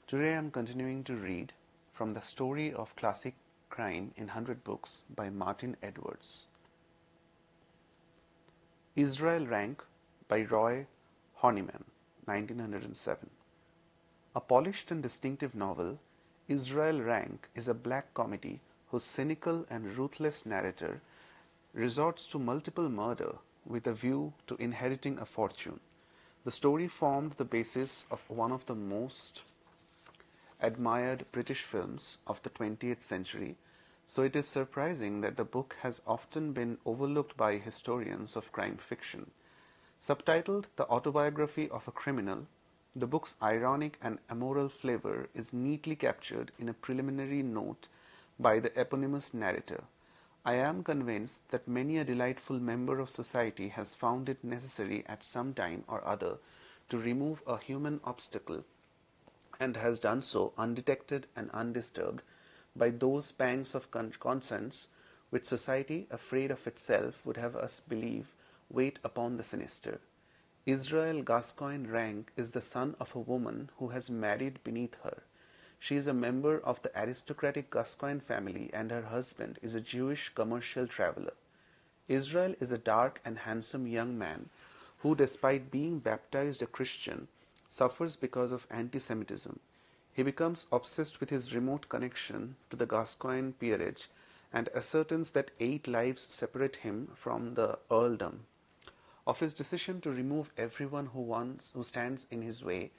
Today I am continuing to read from The Story of Classic Crime in 100 Books by Martin Edwards. Israel Rank by Roy Horniman, 1907. A polished and distinctive novel, Israel Rank is a black comedy whose cynical and ruthless narrator resorts to multiple murder with a view to inheriting a fortune. The story formed the basis of one of the most admired British films of the 20th century, so it is surprising that the book has often been overlooked by historians of crime fiction. Subtitled The Autobiography of a Criminal, the book's ironic and amoral flavor is neatly captured in a preliminary note by the eponymous narrator. I am convinced that many a delightful member of society has found it necessary at some time or other to remove a human obstacle, and has done so undetected and undisturbed by those pangs of conscience which society, afraid of itself, would have us believe wait upon the sinister. Israel Gascoigne Rank is the son of a woman who has married beneath her. She is a member of the aristocratic Gascoigne family, and her husband is a Jewish commercial traveler. Israel is a dark and handsome young man who, despite being baptized a Christian, suffers because of anti-Semitism. He becomes obsessed with his remote connection to the Gascoigne peerage and ascertains that 8 lives separate him from the earldom. Of his decision to remove everyone who stands in his way,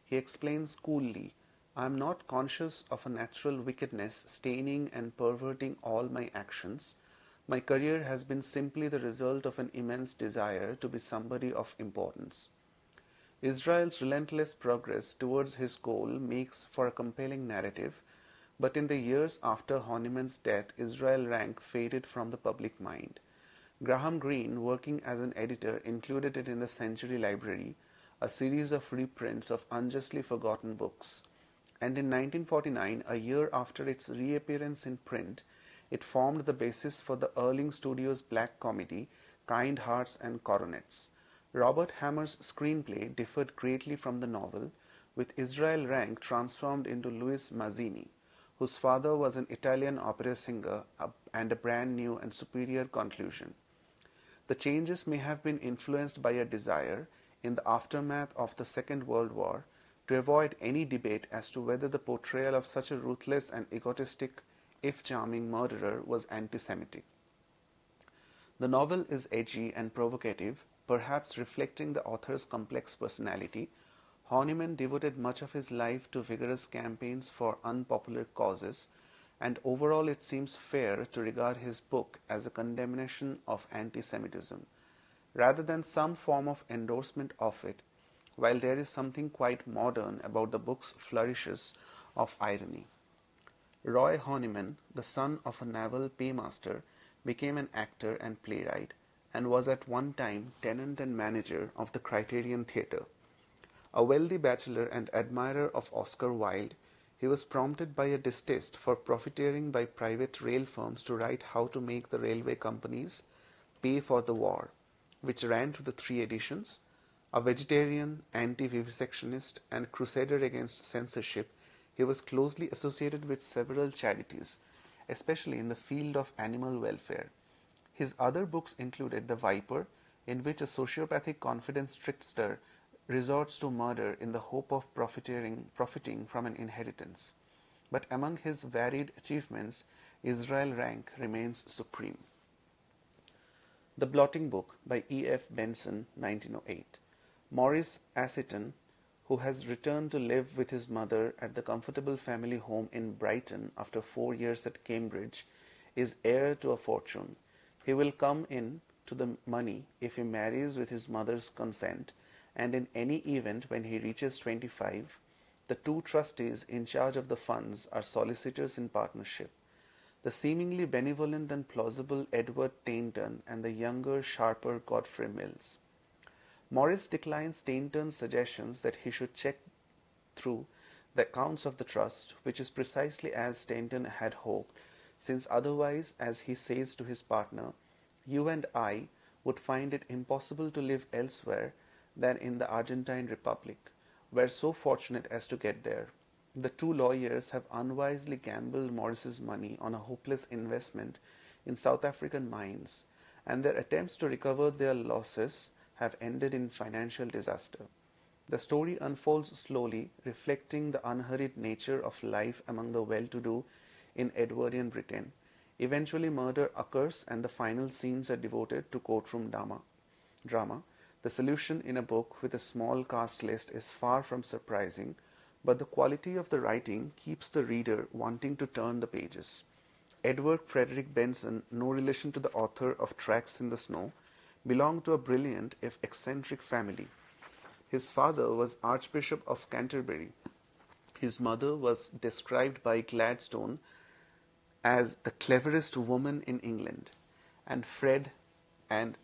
he explains coolly, "I am not conscious of a natural wickedness staining and perverting all my actions. My career has been simply the result of an immense desire to be somebody of importance." Israel's relentless progress towards his goal makes for a compelling narrative, but in the years after Horniman's death, Israel Rank faded from the public mind. Graham Greene, working as an editor, included it in the Century Library, a series of reprints of unjustly forgotten books, and in 1949, a year after its reappearance in print, it formed the basis for the Erling Studios' black comedy Kind Hearts and Coronets. Robert Hammer's screenplay differed greatly from the novel, with Israel Rank transformed into Louis Mazzini, whose father was an Italian opera singer, and a brand new and superior conclusion. The changes may have been influenced by a desire, in the aftermath of the Second World War, to avoid any debate as to whether the portrayal of such a ruthless and egotistic, if charming, murderer was anti-Semitic. The novel is edgy and provocative, perhaps reflecting the author's complex personality. Horniman devoted much of his life to vigorous campaigns for unpopular causes, and overall it seems fair to regard his book as a condemnation of anti-Semitism, rather than some form of endorsement of it, while there is something quite modern about the book's flourishes of irony. Roy Horniman, the son of a naval paymaster, became an actor and playwright, and was at one time tenant and manager of the Criterion Theatre. A wealthy bachelor and admirer of Oscar Wilde, he was prompted by a distaste for profiteering by private rail firms to write How to Make the Railway Companies Pay for the War, which ran to the 3 editions. A vegetarian, anti-vivisectionist, and crusader against censorship, he was closely associated with several charities, especially in the field of animal welfare. His other books included The Viper, in which a sociopathic confidence trickster resorts to murder in the hope of profiting from an inheritance. But among his varied achievements, Israel Rank remains supreme. The Blotting Book by E. F. Benson, 1908. Maurice Acton, who has returned to live with his mother at the comfortable family home in Brighton after 4 years at Cambridge, is heir to a fortune. He will come in to the money if he marries with his mother's consent, and in any event when he reaches 25, the 2 trustees in charge of the funds are solicitors in partnership. The seemingly benevolent and plausible Edward Tainton and the younger, sharper Godfrey Mills. Morris declines Tainton's suggestions that he should check through the accounts of the trust, which is precisely as Tainton had hoped, since otherwise, as he says to his partner, "You and I would find it impossible to live elsewhere than in the Argentine Republic. We're so fortunate as to get there." The two lawyers have unwisely gambled Morris's money on a hopeless investment in South African mines, and their attempts to recover their losses have ended in financial disaster. The story unfolds slowly, reflecting the unhurried nature of life among the well-to-do in Edwardian Britain. Eventually, murder occurs, and the final scenes are devoted to courtroom drama. The solution in a book with a small cast list is far from surprising, but the quality of the writing keeps the reader wanting to turn the pages. Edward Frederick Benson, no relation to the author of Tracks in the Snow, belonged to a brilliant if eccentric family. His father was Archbishop of Canterbury. His mother was described by Gladstone as the cleverest woman in England, and Fred and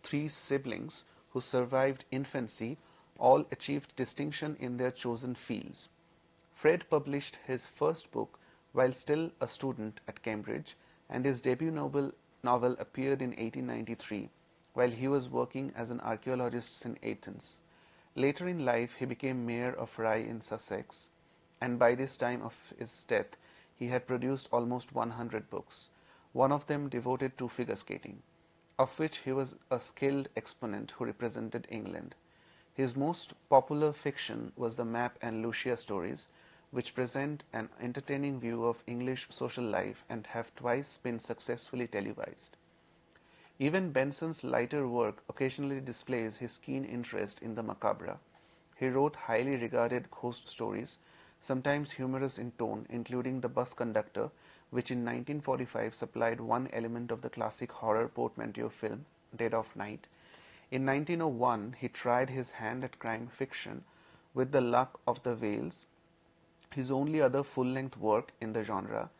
three siblings who survived infancy all achieved distinction in their chosen fields. Fred published his first book while still a student at Cambridge, and his debut novel appeared in 1893 while he was working as an archaeologist in Athens. Later in life, he became mayor of Rye in Sussex, and by this time of his death, he had produced almost 100 books, one of them devoted to figure skating, of which he was a skilled exponent who represented England. His most popular fiction was the Map and Lucia stories, which present an entertaining view of English social life and have twice been successfully televised. Even Benson's lighter work occasionally displays his keen interest in the macabre. He wrote highly regarded ghost stories, sometimes humorous in tone, including The Bus Conductor, which in 1945 supplied one element of the classic horror portmanteau film, Dead of Night. In 1901, he tried his hand at crime fiction with The Luck of the Whales, his only other full-length work in the genre.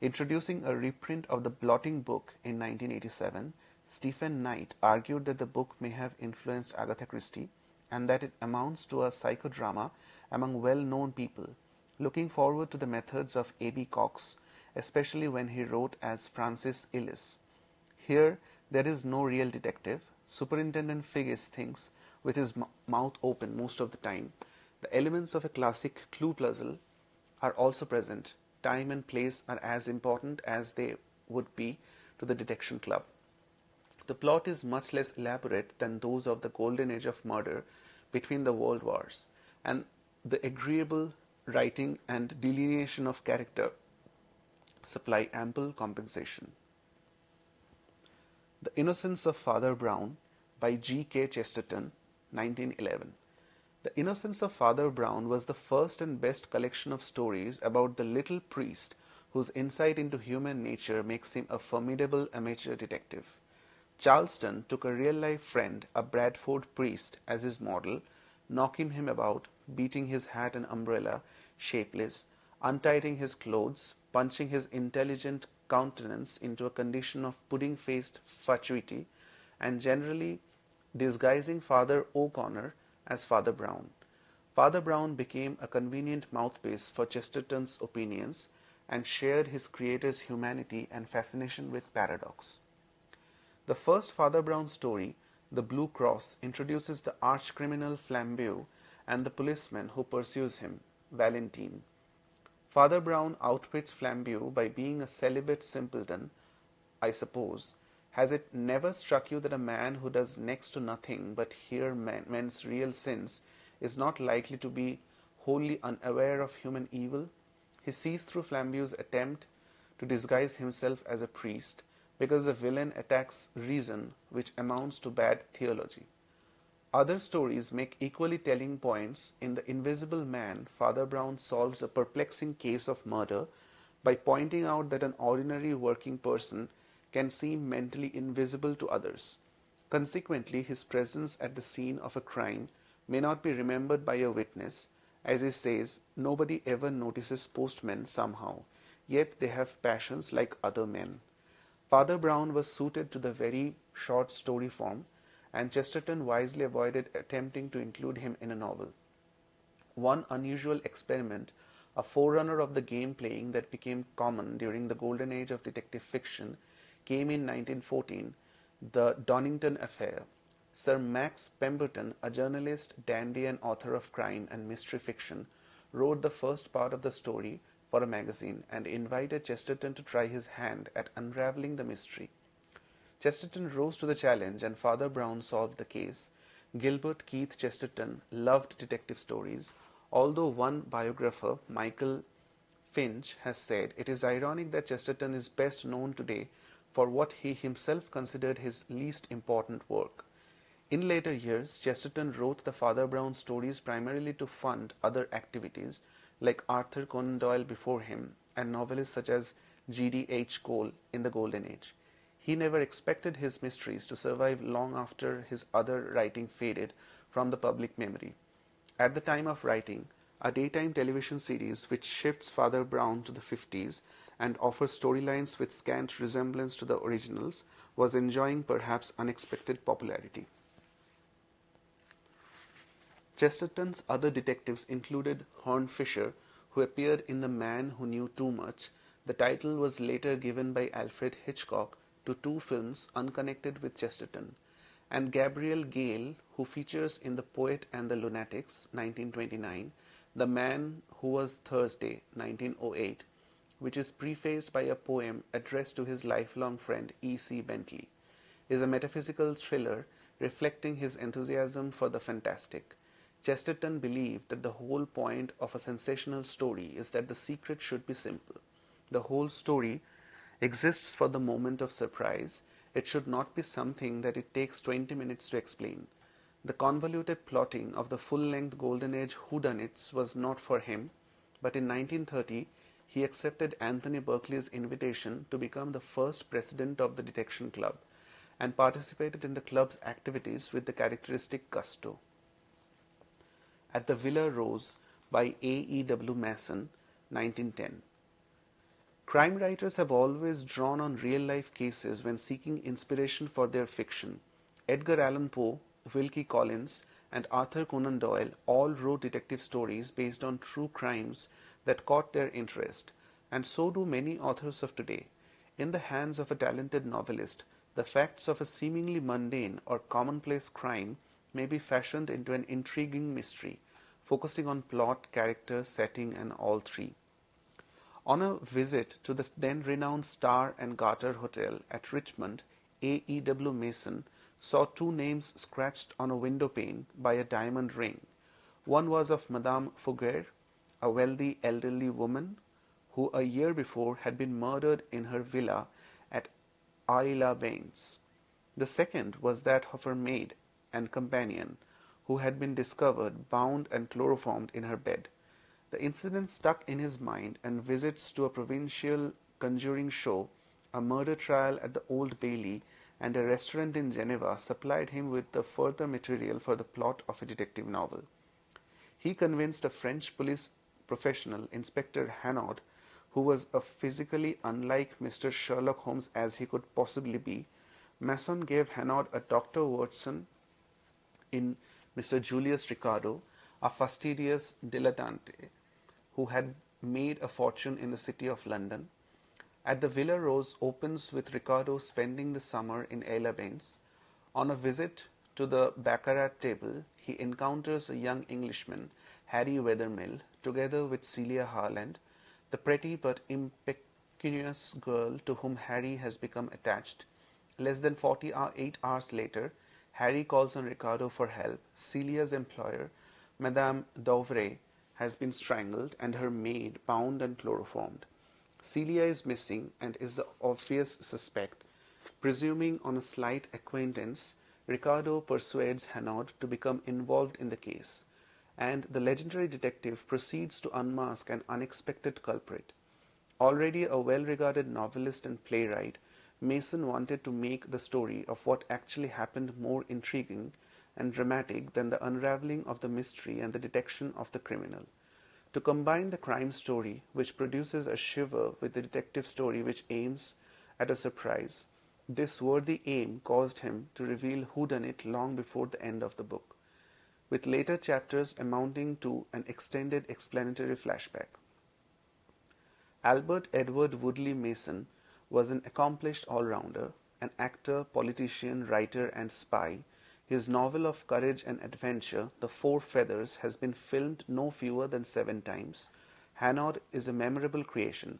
Introducing a reprint of The Blotting Book in 1987, Stephen Knight argued that the book may have influenced Agatha Christie and that it amounts to a psychodrama among well-known people. Looking forward to the methods of A.B. Cox, especially when he wrote as Francis Illis. Here, there is no real detective. Superintendent Figgis thinks with his mouth open most of the time. The elements of a classic clue puzzle are also present. Time and place are as important as they would be to the detection club. The plot is much less elaborate than those of the golden age of murder between the world wars, and the agreeable writing and delineation of character supply ample compensation. The Innocence of Father Brown by G. K. Chesterton, 1911. The Innocence of Father Brown was the first and best collection of stories about the little priest whose insight into human nature makes him a formidable amateur detective. Charleston took a real-life friend, a Bradford priest, as his model, knocking him about, beating his hat and umbrella, shapeless, untightening his clothes, punching his intelligent countenance into a condition of pudding-faced fatuity, and generally disguising Father O'Connor as Father Brown. Father Brown became a convenient mouthpiece for Chesterton's opinions and shared his creator's humanity and fascination with paradox. The first Father Brown story, The Blue Cross, introduces the arch-criminal Flambeau and the policeman who pursues him, Valentine. Father Brown outwits Flambeau by being a celibate simpleton, I suppose. Has it never struck you that a man who does next to nothing but hear men's real sins is not likely to be wholly unaware of human evil? He sees through Flambeau's attempt to disguise himself as a priest, because the villain attacks reason, which amounts to bad theology. Other stories make equally telling points. In The Invisible Man, Father Brown solves a perplexing case of murder by pointing out that an ordinary working person can seem mentally invisible to others. Consequently, his presence at the scene of a crime may not be remembered by a witness. As he says, nobody ever notices postmen somehow, yet they have passions like other men. Father Brown was suited to the very short story form, and Chesterton wisely avoided attempting to include him in a novel. One unusual experiment, a forerunner of the game playing that became common during the golden age of detective fiction, came in 1914, The Donington Affair. Sir Max Pemberton, a journalist, dandy and author of crime and mystery fiction, wrote the first part of the story for a magazine and invited Chesterton to try his hand at unraveling the mystery. Chesterton rose to the challenge and Father Brown solved the case. Gilbert Keith Chesterton loved detective stories, although one biographer, Michael Finch, has said it is ironic that Chesterton is best known today for what he himself considered his least important work. In later years, Chesterton wrote the Father Brown stories primarily to fund other activities like Arthur Conan Doyle before him and novelists such as G.D.H. Cole in the Golden Age. He never expected his mysteries to survive long after his other writing faded from the public memory. At the time of writing, a daytime television series which shifts Father Brown to the 50s and offers storylines with scant resemblance to the originals was enjoying perhaps unexpected popularity. Chesterton's other detectives included Horne Fisher, who appeared in The Man Who Knew Too Much. The title was later given by Alfred Hitchcock to two films unconnected with Chesterton, and Gabriel Gale, who features in The Poet and the Lunatics, 1929, The Man Who Was Thursday, 1908, which is prefaced by a poem addressed to his lifelong friend E. C. Bentley, is a metaphysical thriller reflecting his enthusiasm for the fantastic. Chesterton believed that the whole point of a sensational story is that the secret should be simple. The whole story exists for the moment of surprise. It should not be something that it takes 20 minutes to explain. The convoluted plotting of the full-length Golden Age whodunits was not for him, but in 1930 he accepted Anthony Berkeley's invitation to become the first president of the Detection Club and participated in the club's activities with the characteristic gusto. At the Villa Rose by A. E. W. Mason, 1910. Crime writers have always drawn on real-life cases when seeking inspiration for their fiction. Edgar Allan Poe, Wilkie Collins, and Arthur Conan Doyle all wrote detective stories based on true crimes that caught their interest, and so do many authors of today. In the hands of a talented novelist, the facts of a seemingly mundane or commonplace crime may be fashioned into an intriguing mystery, focusing on plot, character, setting, and all three. On a visit to the then renowned Star and Garter Hotel at Richmond, A. E. W. Mason saw two names scratched on a window pane by a diamond ring. One was of Madame Fouguer, a wealthy elderly woman who a year before had been murdered in her villa at Aix-les-Bains. The second was that of her maid and companion, who had been discovered bound and chloroformed in her bed. The incident stuck in his mind, and visits to a provincial conjuring show, a murder trial at the Old Bailey, and a restaurant in Geneva supplied him with the further material for the plot of a detective novel. He convinced a French police professional, Inspector Hanaud, who was as physically unlike Mr. Sherlock Holmes as he could possibly be. Masson gave Hanaud a Dr. Watson in Mr. Julius Ricardo, a fastidious dilettante who had made a fortune in the city of London. At the Villa Rose opens with Ricardo spending the summer in Aix-les-Bains. On a visit to the baccarat table, he encounters a young Englishman, Harry Wethermill, together with Celia Harland, the pretty but impecunious girl to whom Harry has become attached. Less than 48 hours later, Harry calls on Ricardo for help. Celia's employer, Madame Dauvray, has been strangled and her maid bound and chloroformed. Celia is missing and is the obvious suspect. Presuming on a slight acquaintance, Ricardo persuades Hanaud to become involved in the case, and the legendary detective proceeds to unmask an unexpected culprit. Already a well-regarded novelist and playwright, Mason wanted to make the story of what actually happened more intriguing and dramatic than the unraveling of the mystery and the detection of the criminal. To combine the crime story, which produces a shiver, with the detective story which aims at a surprise, this worthy aim caused him to reveal whodunit long before the end of the book, with later chapters amounting to an extended explanatory flashback. Albert Edward Woodley Mason was an accomplished all-rounder, an actor, politician, writer, and spy. His novel of courage and adventure, The Four Feathers, has been filmed no fewer than 7 times. Hanaud is a memorable creation,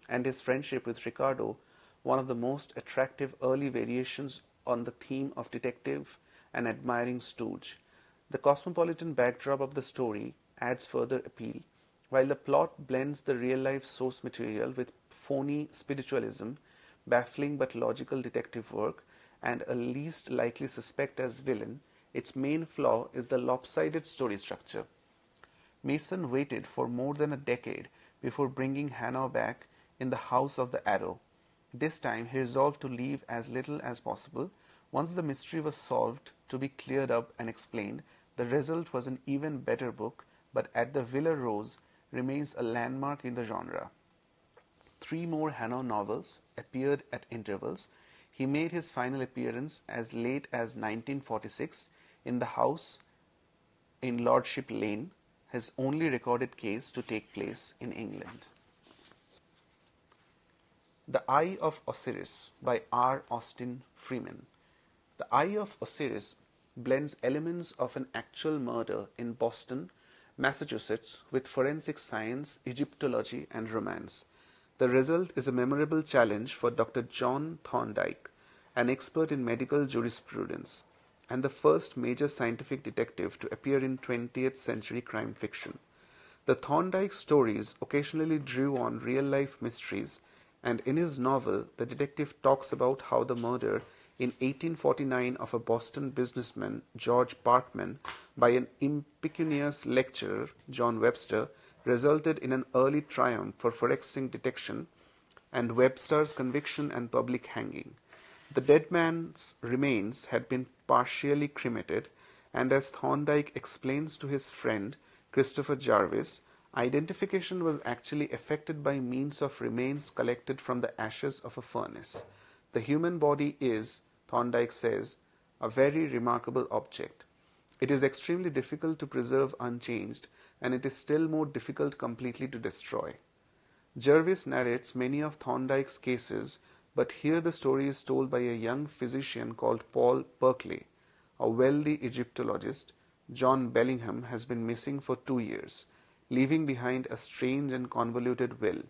and his friendship with Ricardo, one of the most attractive early variations on the theme of detective and admiring stooge. The cosmopolitan backdrop of the story adds further appeal, while the plot blends the real-life source material with phony spiritualism, baffling but logical detective work, and a least likely suspect as villain. Its main flaw is the lopsided story structure. Mason waited for more than a decade before bringing Hanaud back in The House of the Arrow. This time he resolved to leave as little as possible. Once the mystery was solved to be cleared up and explained, the result was an even better book, but At the Villa Rose remains a landmark in the genre. 3 more Hanaud novels appeared at intervals. He made his final appearance as late as 1946 in The House in Lordship Lane, his only recorded case to take place in England. The Eye of Osiris by R. Austin Freeman. The Eye of Osiris blends elements of an actual murder in Boston, Massachusetts, with forensic science, Egyptology, and romance. The result is a memorable challenge for Dr. John Thorndike, an expert in medical jurisprudence, and the first major scientific detective to appear in 20th century crime fiction. The Thorndike stories occasionally drew on real-life mysteries, and in his novel, the detective talks about how the murder in 1849 of a Boston businessman, George Parkman, by an impecunious lecturer, John Webster, resulted in an early triumph for forensic detection and Webster's conviction and public hanging. The dead man's remains had been partially cremated, and as Thorndike explains to his friend Christopher Jarvis, identification was actually effected by means of remains collected from the ashes of a furnace. The human body is, Thorndike says, a very remarkable object. It is extremely difficult to preserve unchanged, and it is still more difficult completely to destroy. Jervis narrates many of Thorndike's cases, but here the story is told by a young physician called Paul Berkeley. A wealthy Egyptologist, John Bellingham, has been missing for 2 years, leaving behind a strange and convoluted will.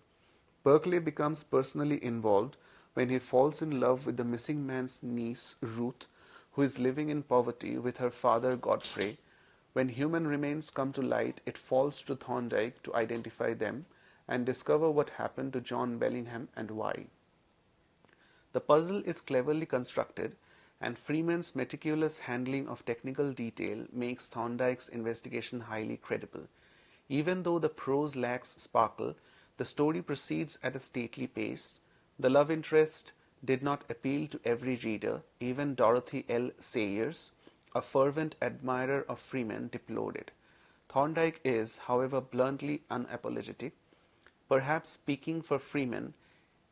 Berkeley becomes personally involved when he falls in love with the missing man's niece, Ruth, who is living in poverty with her father, Godfrey. When human remains come to light, it falls to Thorndike to identify them and discover what happened to John Bellingham and why. The puzzle is cleverly constructed, and Freeman's meticulous handling of technical detail makes Thorndike's investigation highly credible. Even though the prose lacks sparkle, the story proceeds at a stately pace. The love interest did not appeal to every reader. Even Dorothy L. Sayers, a fervent admirer of Freeman, deplored it. Thorndike is, however, bluntly unapologetic. Perhaps speaking for Freeman,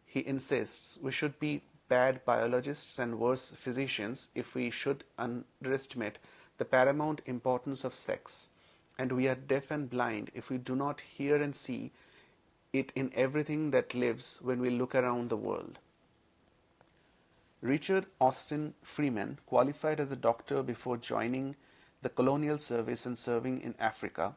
he insists we should be bad biologists and worse physicians if we should underestimate the paramount importance of sex, and we are deaf and blind if we do not hear and see it in everything that lives when we look around the world. Richard Austin Freeman qualified as a doctor before joining the colonial service and serving in Africa.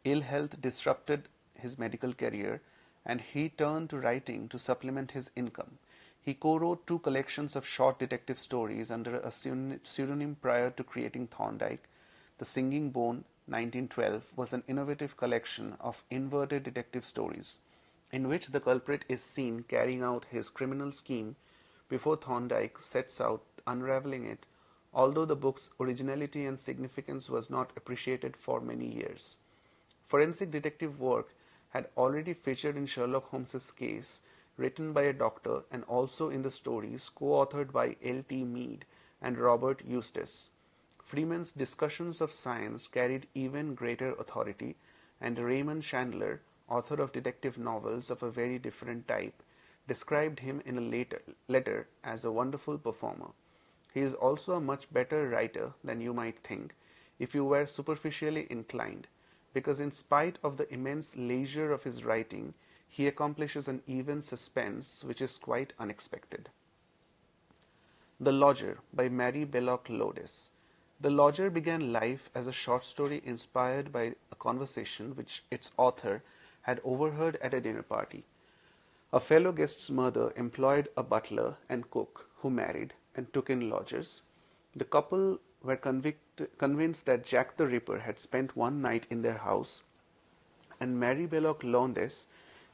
Ill health disrupted his medical career, and he turned to writing to supplement his income. He co-wrote 2 collections of short detective stories under a pseudonym prior to creating Thorndike. The Singing Bone, 1912, was an innovative collection of inverted detective stories, in which the culprit is seen carrying out his criminal scheme before Thorndike sets out unraveling it, although the book's originality and significance was not appreciated for many years. Forensic detective work had already featured in Sherlock Holmes's case, written by a doctor, and also in the stories co-authored by L.T. Mead and Robert Eustace. Freeman's discussions of science carried even greater authority, and Raymond Chandler, author of detective novels of a very different type, described him in a letter as a wonderful performer. He is also a much better writer than you might think if you were superficially inclined, because in spite of the immense leisure of his writing, he accomplishes an even suspense which is quite unexpected. The Lodger by Mary Belloc Lodes. The Lodger began life as a short story inspired by a conversation which its author had overheard at a dinner party. A fellow guest's mother employed a butler and cook who married and took in lodgers. The couple were convinced that Jack the Ripper had spent one night in their house, and Mary Belloc Lowndes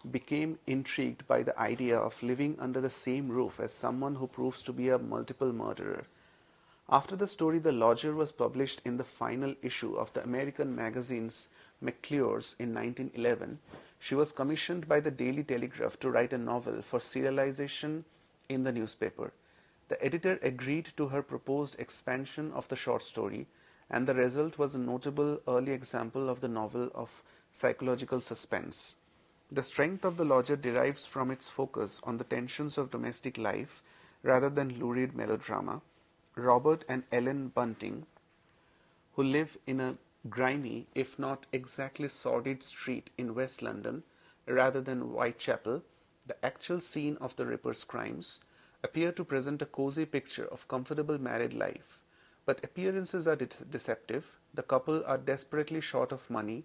became intrigued by the idea of living under the same roof as someone who proves to be a multiple murderer. After the story The Lodger was published in the final issue of the American magazines McClure's in 1911, she was commissioned by the Daily Telegraph to write a novel for serialization in the newspaper. The editor agreed to her proposed expansion of the short story, and the result was a notable early example of the novel of psychological suspense. The strength of The Lodger derives from its focus on the tensions of domestic life rather than lurid melodrama. Robert and Ellen Bunting, who live in a grimy, if not exactly sordid street in West London rather than Whitechapel, the actual scene of the Ripper's crimes, appear to present a cozy picture of comfortable married life. But appearances are deceptive. The couple are desperately short of money.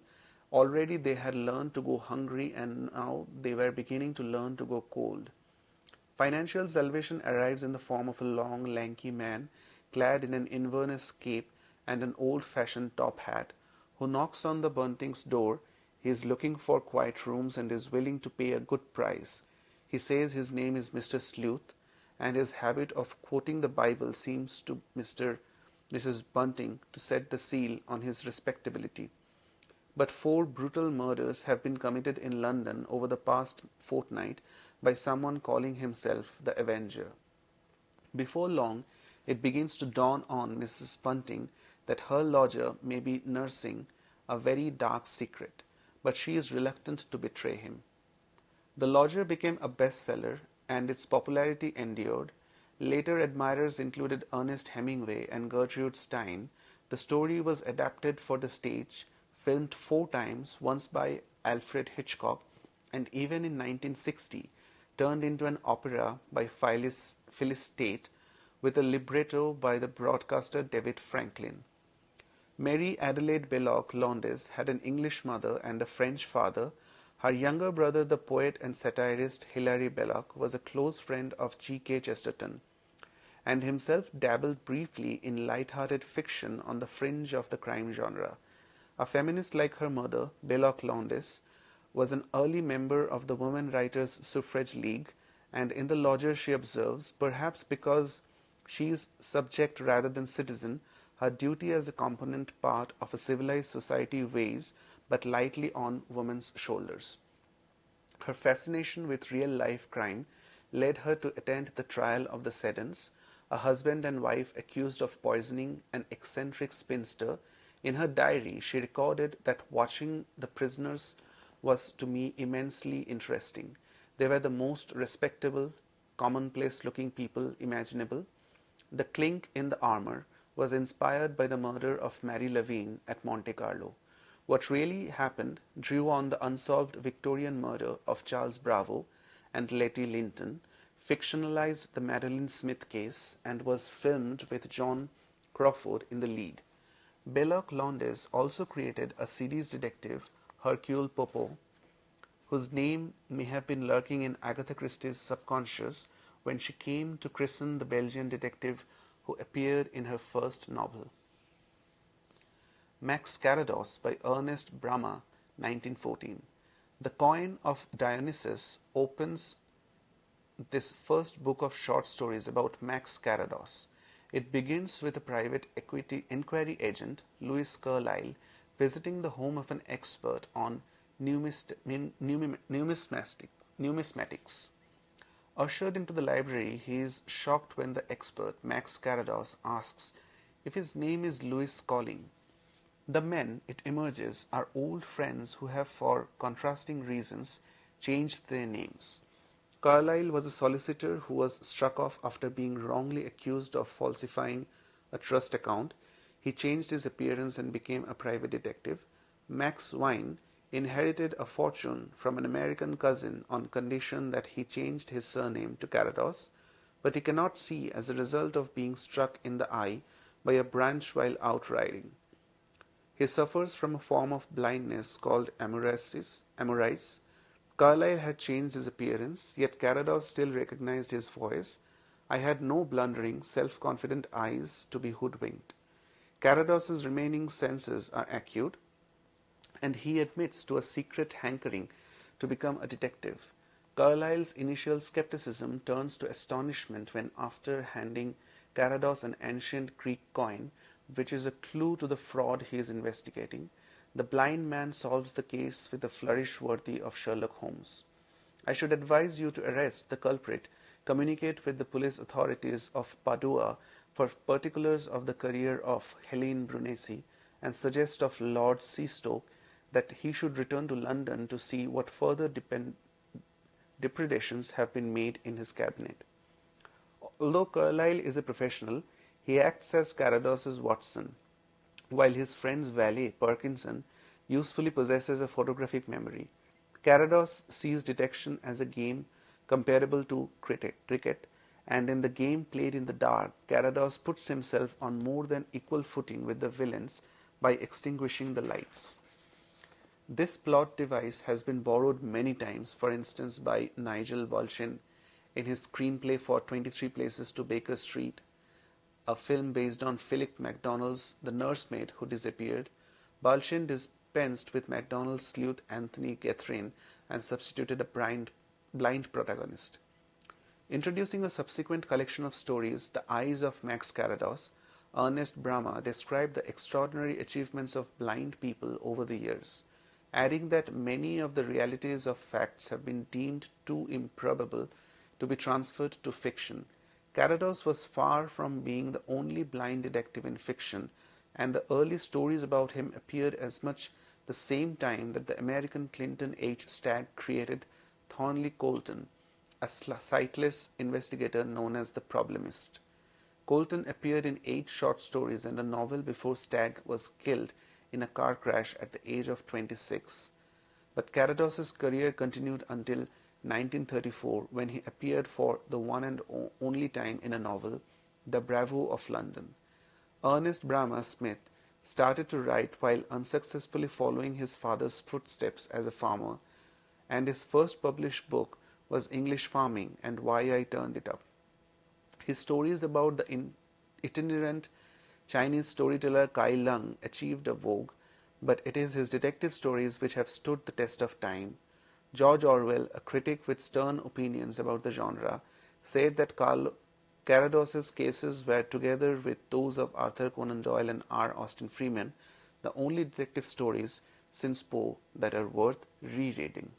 Already they had learned to go hungry, and now they were beginning to learn to go cold. Financial salvation arrives in the form of a long, lanky man clad in an Inverness cape and an old-fashioned top hat, who knocks on the Buntings' door. He is looking for quiet rooms and is willing to pay a good price. He says his name is Mr. Sleuth, and his habit of quoting the Bible seems to Mrs. Bunting to set the seal on his respectability. But 4 brutal murders have been committed in London over the past fortnight by someone calling himself the Avenger. Before long, it begins to dawn on Mrs. Bunting that her lodger may be nursing a very dark secret, but she is reluctant to betray him. The Lodger became a bestseller, and its popularity endured. Later admirers included Ernest Hemingway and Gertrude Stein. The story was adapted for the stage, filmed 4 times, once by Alfred Hitchcock, and even in 1960 turned into an opera by Phyllis Tate, with a libretto by the broadcaster David Franklin. Mary Adelaide Belloc Lowndes had an English mother and a French father. Her younger brother, the poet and satirist Hilary Belloc, was a close friend of G. K. Chesterton, and himself dabbled briefly in light-hearted fiction on the fringe of the crime genre. A feminist like her mother, Belloc Lowndes, was an early member of the Women Writers' Suffrage League, and in The Lodger she observes, perhaps because she is subject rather than citizen, her duty as a component part of a civilized society weighs but lightly on women's shoulders. Her fascination with real-life crime led her to attend the trial of the Seddons, a husband and wife accused of poisoning an eccentric spinster. In her diary, she recorded that watching the prisoners was to me immensely interesting. They were the most respectable, commonplace-looking people imaginable. The clink in the armor was inspired by the murder of Mary Lavine at Monte Carlo. What really happened drew on the unsolved Victorian murder of Charles Bravo and Letty Linton, fictionalized the Madeline Smith case, and was filmed with John Crawford in the lead. Belloc Lowndes also created a series detective, Hercule Poirot, whose name may have been lurking in Agatha Christie's subconscious when she came to christen the Belgian detective who appeared in her first novel. Max Carados by Ernest Bramah, 1914. The Coin of Dionysus opens this first book of short stories about Max Carados. It begins with a private inquiry agent, Louis Carlyle, visiting the home of an expert on numismatics. Ushered into the library, he is shocked when the expert, Max Carados, asks if his name is Louis Calling. The men, it emerges, are old friends who have, for contrasting reasons, changed their names. Carlyle was a solicitor who was struck off after being wrongly accused of falsifying a trust account. He changed his appearance and became a private detective. Max Wine inherited a fortune from an American cousin on condition that he changed his surname to Carados, but he cannot see, as a result of being struck in the eye, by a branch while out riding. He suffers from a form of blindness called amoris. Carlyle had changed his appearance, yet Carados still recognized his voice. I had no blundering, self-confident eyes to be hoodwinked. Carados's remaining senses are acute, and he admits to a secret hankering to become a detective. Carlyle's initial skepticism turns to astonishment when, after handing Carados an ancient Greek coin, which is a clue to the fraud he is investigating, the blind man solves the case with a flourish worthy of Sherlock Holmes. I should advise you to arrest the culprit, communicate with the police authorities of Padua for particulars of the career of Helene Brunesi, and suggest of Lord Seastoke that he should return to London to see what further depredations have been made in his cabinet. Although Carlyle is a professional, he acts as Carados's Watson, while his friend's valet, Parkinson, usefully possesses a photographic memory. Carados sees detection as a game comparable to cricket, and in the game played in the dark, Carados puts himself on more than equal footing with the villains by extinguishing the lights. This plot device has been borrowed many times, for instance by Nigel Bulchin in his screenplay for 23 Places to Baker Street, a film based on Philip MacDonald's The Nursemaid Who Disappeared. Bulchin dispensed with MacDonald's sleuth Anthony Gethrin and substituted a blind protagonist. Introducing a subsequent collection of stories, The Eyes of Max Carados, Ernest Bramah described the extraordinary achievements of blind people over the years, adding that many of the realities of facts have been deemed too improbable to be transferred to fiction. Carados was far from being the only blind detective in fiction, and the early stories about him appeared as much the same time that the American Clinton H. Stagg created Thornley Colton, a sightless investigator known as the Problemist. Colton appeared in 8 short stories and a novel before Stagg was killed in a car crash at the age of 26. But Carados's career continued until 1934, when he appeared for the one and only time in a novel, The Bravo of London. Ernest Bramah Smith started to write while unsuccessfully following his father's footsteps as a farmer, and his first published book was English Farming and Why I Turned It Up. His stories about the itinerant Chinese storyteller Kai Lung achieved a vogue, but it is his detective stories which have stood the test of time. George Orwell, a critic with stern opinions about the genre, said that Carados's cases were, together with those of Arthur Conan Doyle and R. Austin Freeman, the only detective stories since Poe that are worth rereading.